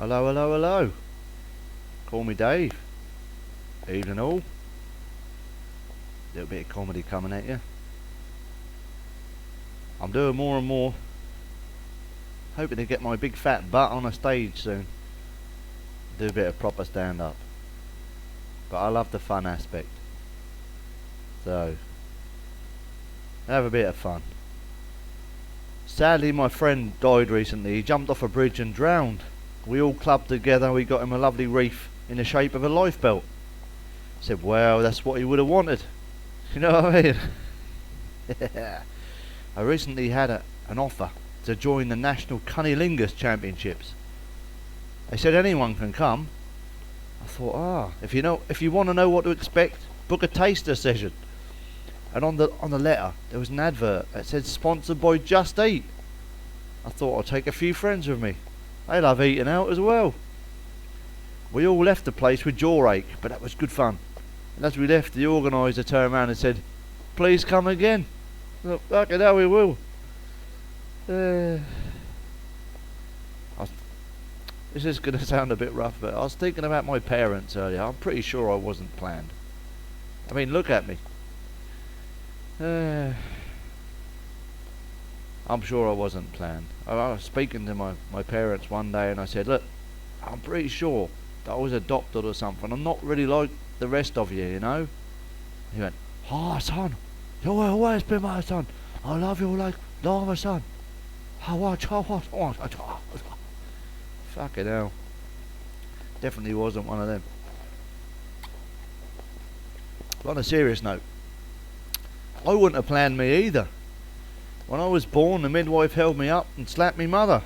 Hello, hello, hello. Call me Dave. Evening all. Little bit of comedy coming at you. I'm doing more and more. Hoping to get my big fat butt on a stage soon. Do a bit of proper stand up. But I love the fun aspect. So, have a bit of fun. Sadly, my friend died recently. He jumped off a bridge and drowned. We all clubbed together. We got him a lovely wreath in the shape of a lifebelt. Said, well, that's what he would have wanted. You know what I mean? I recently had an offer to join the National Cunnilingus Championships. They said anyone can come. I thought, if you want to know what to expect, book a taster session. And on the letter there was an advert that said sponsored by Just Eat. I thought I'd take a few friends with me. They love eating out as well. We all left the place with jaw ache, but that was good fun. And as we left, the organiser turned around and said, please come again. Look, fucking hell, we will. This is going to sound a bit rough, but I was thinking about my parents earlier. I'm pretty sure I wasn't planned. I mean, look at me. I'm sure I wasn't planned. I was speaking to my parents one day and I said, look, I'm pretty sure that I was adopted or something. I'm not really like the rest of you, you know. He went, oh son, you've always been my son. I love you like my son. Fucking hell. Definitely wasn't one of them. But on a serious note, I wouldn't have planned me either. When I was born, the midwife held me up and slapped me mother.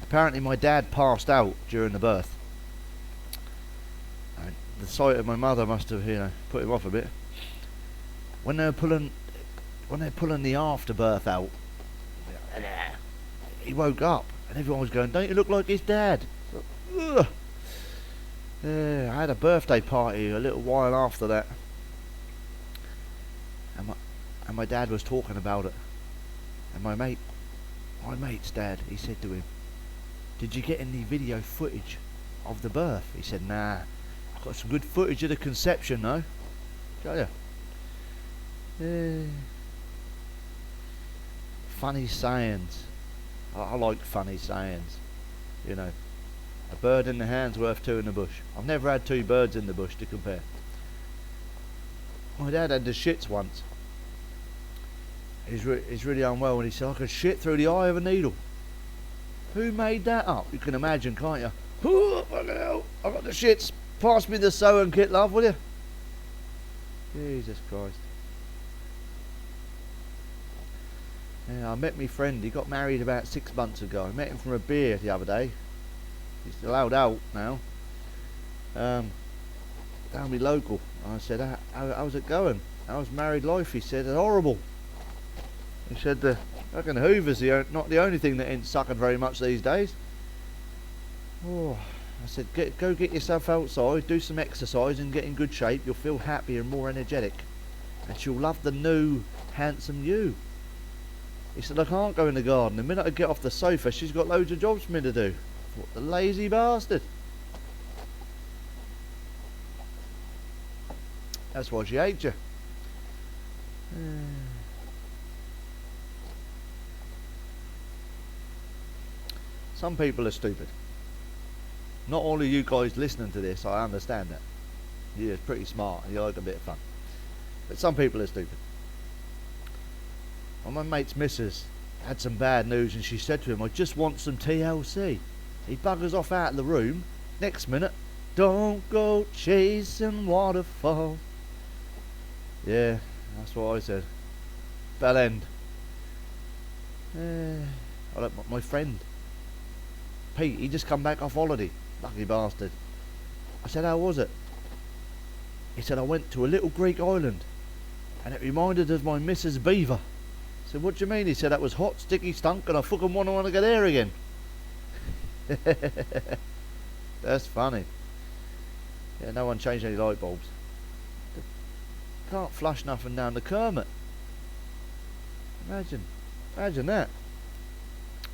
Apparently my dad passed out during the birth. And the sight of my mother must have, put him off a bit. When they're pulling the afterbirth out, he woke up and everyone was going, don't you look like his dad? Ugh. I had a birthday party a little while after that. And my dad was talking about it. And my mate's dad, he said to him, did you get any video footage of the birth? He said, nah, I've got some good footage of the conception though. Tell you. Funny sayings. I like funny sayings. You know, a bird in the hand's worth two in the bush. I've never had two birds in the bush to compare. My dad had the shits once. He's really unwell and he said, I could shit through the eye of a needle. Who made that up? You can imagine, can't you? Oh, fucking hell, I got the shits. Pass me the sewing kit, love, will you? Jesus Christ. Yeah, I met my friend. He got married about 6 months ago. I met him from a beer the other day. He's allowed out now. Down me local. I said, how's it going? How's married life? He said, it's horrible. He said, the fucking Hoover's not the only thing that ain't sucking very much these days. Oh, I said, go get yourself outside, do some exercise and get in good shape. You'll feel happier and more energetic. And she'll love the new, handsome you. He said, I can't go in the garden. The minute I get off the sofa, she's got loads of jobs for me to do. I thought, the lazy bastard. That's why she hates you. Some people are stupid. Not all of you guys listening to this, I understand that. You're pretty smart and you like a bit of fun. But some people are stupid. Well, my mate's missus had some bad news and she said to him, I just want some TLC. He buggers off out of the room. Next minute, don't go chasing waterfalls. Yeah, that's what I said. Bell end. My friend Pete, he just come back off holiday. Lucky bastard. I said, how was it? He said, I went to a little Greek island and it reminded us of my Mrs. Beaver. I said, what do you mean? He said, that was hot, sticky, stunk and I fucking want to go there again. That's funny. Yeah, no one changed any light bulbs. Can't flush nothing down the Kermit. Imagine that.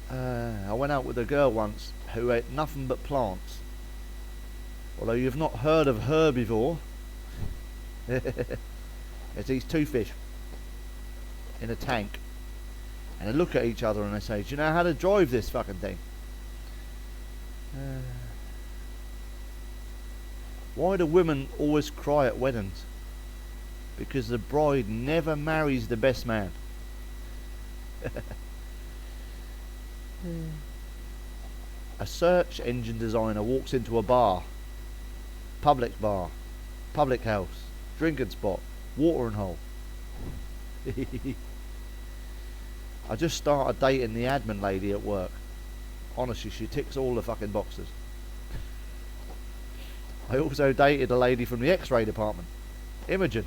I went out with a girl once who ate nothing but plants. Although you've not heard of her before. It's these two fish in a tank, and they look at each other and they say, "Do you know how to drive this fucking thing?" Why do women always cry at weddings? Because the bride never marries the best man. A search engine designer walks into a bar, public house, drinking spot, watering hole. I just started dating the admin lady at work. Honestly, she ticks all the fucking boxes. I also dated a lady from the X-ray department, Imogen,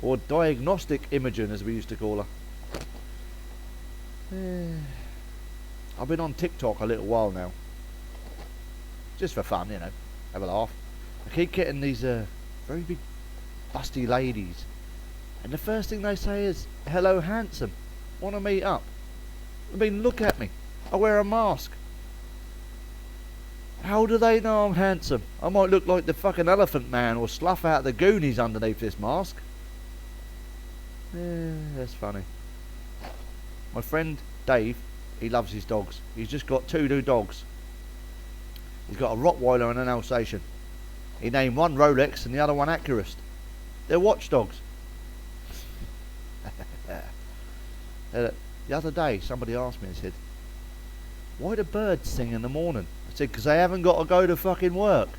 or diagnostic Imogen as we used to call her. I've been on TikTok a little while now, just for fun, you know, have a laugh. I keep getting these very big busty ladies, and the first thing they say is, "Hello handsome, want to meet up?" I mean, look at me, I wear a mask. How do they know I'm handsome? I might look like the fucking Elephant Man or Slough out the Goonies underneath this mask. That's funny. My friend Dave, he loves his dogs. He's just got 2 new dogs. He's got a Rottweiler and an Alsatian. He named one Rolex and the other one Accurist. They're watchdogs. The other day, somebody asked me and said, "Why do birds sing in the morning?" I said, "Because they haven't got to go to fucking work."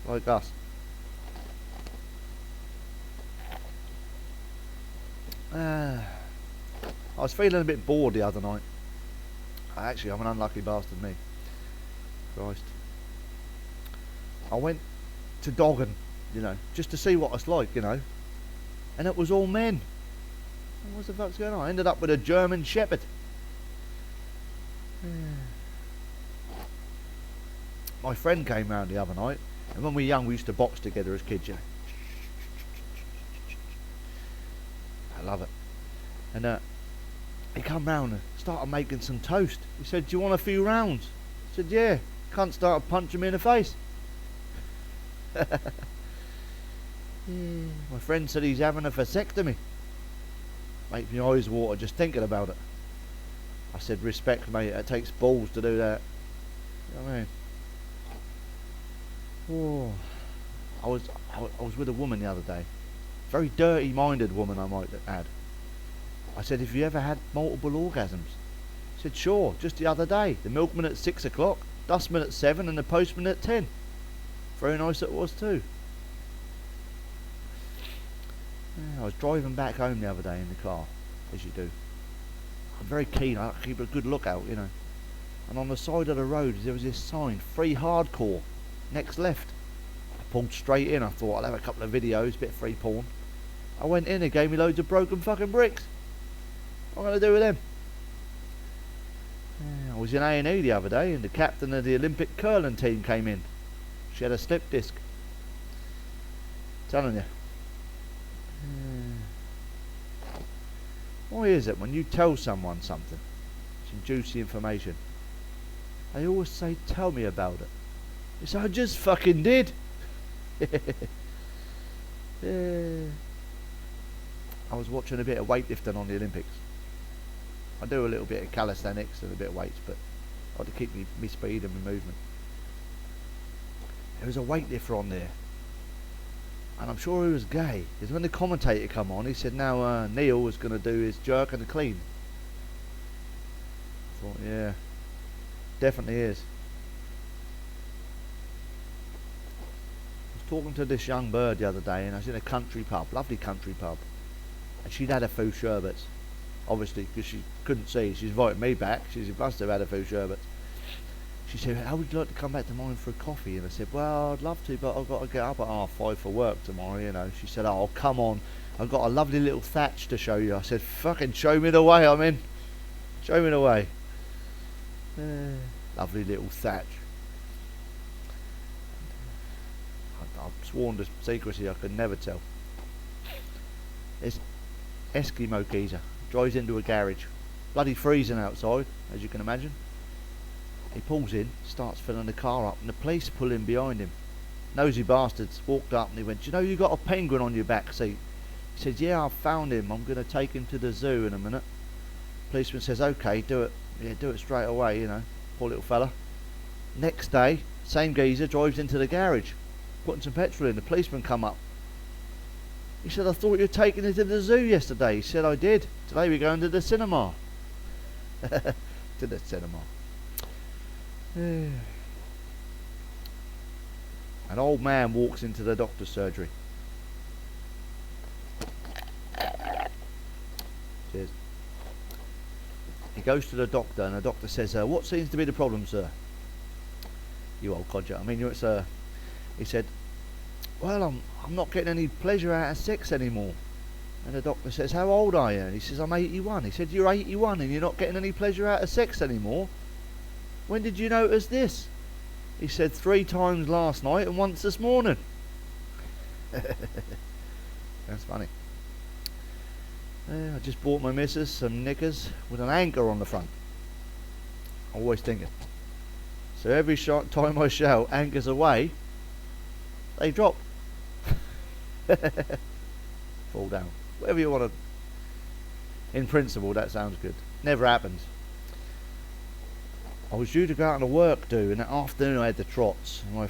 Like us. I was feeling a bit bored the other night. Actually, I'm an unlucky bastard, me. Christ. I went to dogging, you know, just to see what it's like, you know. And it was all men. What the fuck's going on? I ended up with a German Shepherd. My friend came round the other night, and when we were young we used to box together as kids, you know. I love it. And he come round and started making some toast. He said, "Do you want a few rounds?" I said, "Yeah." Cunt started punching me in the face. My friend said he's having a vasectomy. Makes my eyes water just thinking about it. I said, "Respect, mate, it takes balls to do that." You know what I mean? Oh, I was with a woman the other day. Very dirty-minded woman, I might add. I said, "Have you ever had multiple orgasms?" She said, "Sure, just the other day. The milkman at 6 o'clock, dustman at 7 and the postman at 10. Very nice it was too. I was driving back home the other day in the car, as you do. I'm very keen, I keep a good lookout, you know. And on the side of the road there was this sign, "Free hardcore, next left." I pulled straight in. I thought I'll have a couple of videos, bit of free porn. I went in, they gave me loads of broken fucking bricks. What am I going to do with them? I was in A&E the other day and the captain of the Olympic curling team came in. She had a slip disc. Telling you. Why is it when you tell someone something, some juicy information, they always say, "Tell me about it"? It's, I just fucking did. I was watching a bit of weightlifting on the Olympics. I do a little bit of calisthenics and a bit of weights, but I like to keep me speed and my movement. There was a weightlifter on there, and I'm sure he was gay, because when the commentator come on, he said, "Now Neil was going to do his jerk and a clean." I thought, yeah, definitely is. I was talking to this young bird the other day, and I was in a country pub, lovely country pub, and she'd had a few sherbets, obviously, because she couldn't see. She's invited me back. She must have had a few sherbets. She said, "How would you like to come back to mine for a coffee?" And I said, "Well, I'd love to, but I've got to get up at 5:30 for work tomorrow, you know." She said, "Oh, come on. I've got a lovely little thatch to show you." I said, "Fucking show me the way, I'm in. Show me the way." Lovely little thatch. I've sworn to secrecy, I could never tell. It's Eskimo geezer. drives into a garage. Bloody freezing outside, as you can imagine. He pulls in, starts filling the car up, and the police pull in behind him. Nosy bastards walked up and he went, "Do you know you got a penguin on your back seat?" He said, "Yeah, I've found him. I'm going to take him to the zoo in a minute." Policeman says, "Okay, do it. Yeah, do it straight away, you know. Poor little fella." Next day, same geezer drives into the garage, putting some petrol in. The policeman come up. He said, "I thought you were taking it to the zoo yesterday." He said, "I did. Today we're going to the cinema." To the cinema. An old man walks into the doctor's surgery. Cheers. He goes to the doctor and the doctor says, "What seems to be the problem, sir?" "You old codger. I mean, it's He said, "Well, I'm not getting any pleasure out of sex anymore." And the doctor says, "How old are you?" And he says, "I'm 81. He said, "You're 81 and you're not getting any pleasure out of sex anymore? When did you notice this?" He said, 3 times last night and once this morning." That's funny. I just bought my missus some knickers with an anchor on the front. Always thinking. So every time I shout "anchors away," they drop. Fall down. Whatever you want to. In principle, that sounds good. Never happens. I was due to go out to work, in the afternoon I had the trots. And I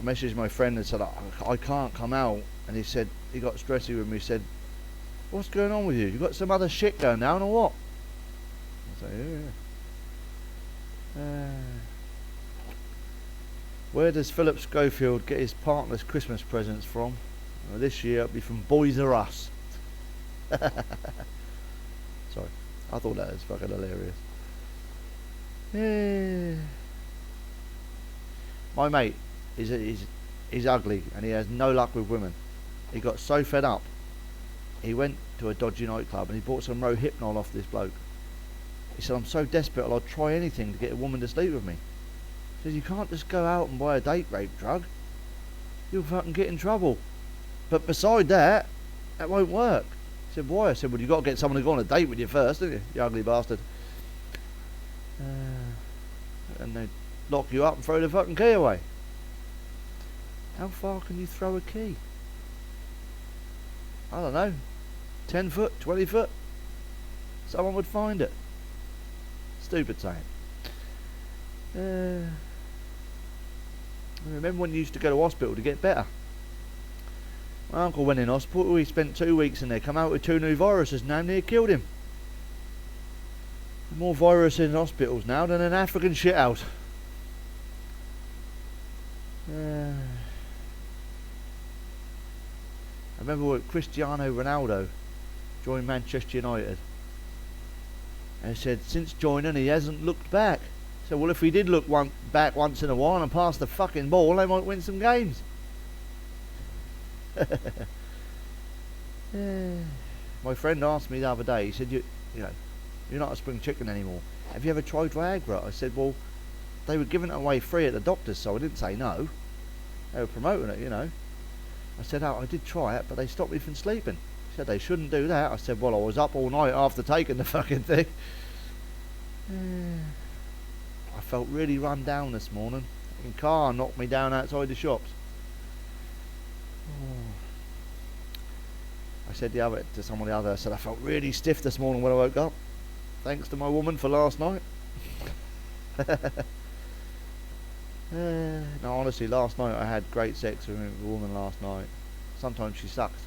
messaged my friend and said, I can't come out. And he said, he got stressy with me. He said, "What's going on with you? You got some other shit going down or what?" I said, "Yeah." Where does Philip Schofield get his partner's Christmas presents from? Well, this year it'll be from Boys R Us. Sorry, I thought that was fucking hilarious. My mate is ugly and he has no luck with women. He got so fed up, he went to a dodgy nightclub and he bought some Rohypnol off this bloke. He said, "I'm so desperate I'll try anything to get a woman to sleep with me." He says, "You can't just go out and buy a date rape drug. You'll fucking get in trouble. But beside that won't work." He said, "Why?" I said, "Well, you got to get someone to go on a date with you first, don't you ugly bastard." And they lock you up and throw the fucking key away. How far can you throw a key? I don't know. 10 foot, 20 foot? Someone would find it. Stupid saying. I remember when you used to go to hospital to get better. My uncle went in hospital. He spent 2 weeks in there. Come out with 2 new viruses. Now near killed him. More viruses in hospitals now than an African shithouse. I remember when Cristiano Ronaldo joined Manchester United. And he said, since joining he hasn't looked back. So, well, if he did look back once in a while and pass the fucking ball, they might win some games. My friend asked me the other day, he said, you know, you're not a spring chicken anymore. Have you ever tried Viagra? I said, well, they were giving it away free at the doctor's, so I didn't say no. They were promoting it, you know. I said, oh, I did try it, but they stopped me from sleeping. He said, they shouldn't do that. I said, well, I was up all night after taking the fucking thing. I felt really run down this morning. The car knocked me down outside the shops. I said to someone the other, I said, I felt really stiff this morning when I woke up. Thanks to my woman for last night. No, honestly, last night I had great sex with a woman last night. Sometimes she sucks.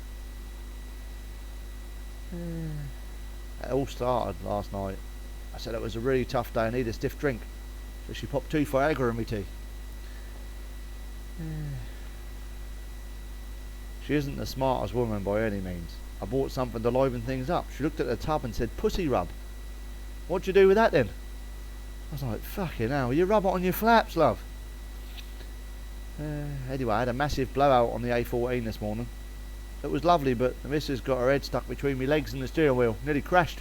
It all started last night. I said it was a really tough day, I need a stiff drink. So she popped 2 Viagra in my tea. She isn't the smartest woman by any means. I bought something to liven things up. She looked at the tub and said, pussy rub. What'd you do with that then? I was like, fucking hell, you rub it on your flaps, love. Anyway, I had a massive blowout on the A14 this morning. It was lovely, but the missus got her head stuck between my legs and the steering wheel. Nearly crashed.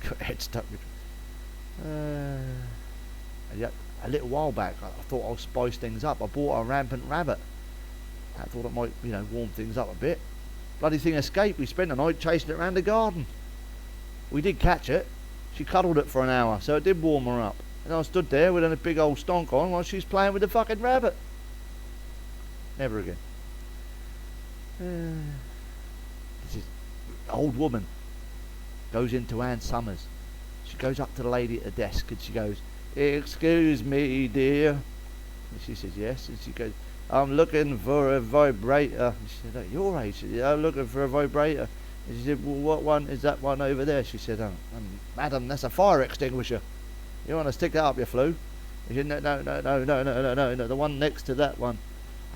Got her head stuck between... a little while back, I thought I'll spice things up. I bought a rampant rabbit. I thought it might, warm things up a bit. Bloody thing escaped. We spent the night chasing it around the garden. We did catch it. She cuddled it for an hour, so it did warm her up. And I stood there with a big old stonk on while she's playing with the fucking rabbit. Never again. This is old woman goes into Ann Summers. She goes up to the lady at the desk and she goes, "Excuse me, dear." And she says, "Yes." And she goes, "I'm looking for a vibrator." And she said, "Oh, your age?" She said, "Yeah, I'm looking for a vibrator." And she said, "Well, what one is that one over there?" She said, "Madam, that's a fire extinguisher. You want to stick that up your flue?" She said, "No, the one next to that one."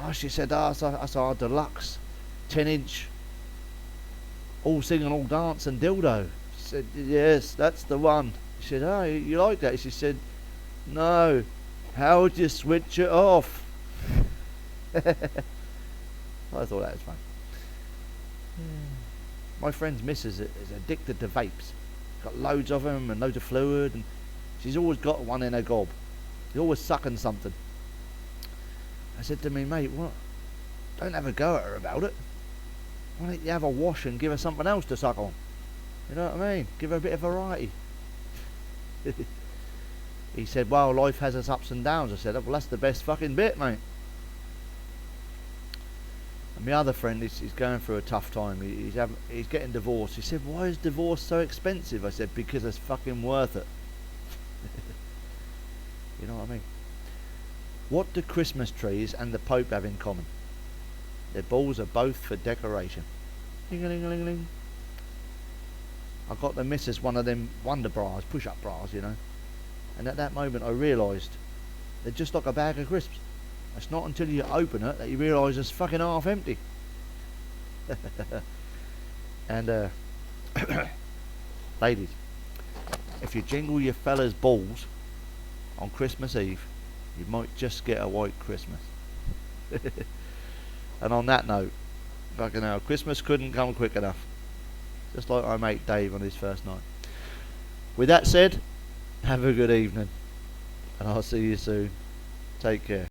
Oh, she said, "That's our deluxe 10-inch all sing and all dance and dildo." She said, "Yes, that's the one." She said, "Oh, you like that?" She said, "No. How would you switch it off?" I thought that was fun. My friend's missus is addicted to vapes. Got loads of them and loads of fluid, and she's always got one in her gob. She's always sucking something. I said to me, "Mate, what? Don't have a go at her about it. Why don't you have a wash and give her something else to suck on? You know what I mean? Give her a bit of variety." He said, "Well, life has its ups and downs." I said, "Well, that's the best fucking bit, mate." And my other friend is going through a tough time. He's getting divorced. He said, "Why is divorce so expensive?" I said, "Because it's fucking worth it." You know what I mean? What do Christmas trees and the Pope have in common? Their balls are both for decoration. Ding-a-ling-a-ling-a-ling. I got the missus one of them wonder bras, push-up bras, you know. And at that moment I realised they're just like a bag of crisps. It's not until you open it that you realise it's fucking half empty. And ladies, if you jingle your fella's balls on Christmas Eve, you might just get a white Christmas. And on that note, fucking hell, Christmas couldn't come quick enough. Just like my mate Dave on his first night. With that said, have a good evening, and I'll see you soon. Take care.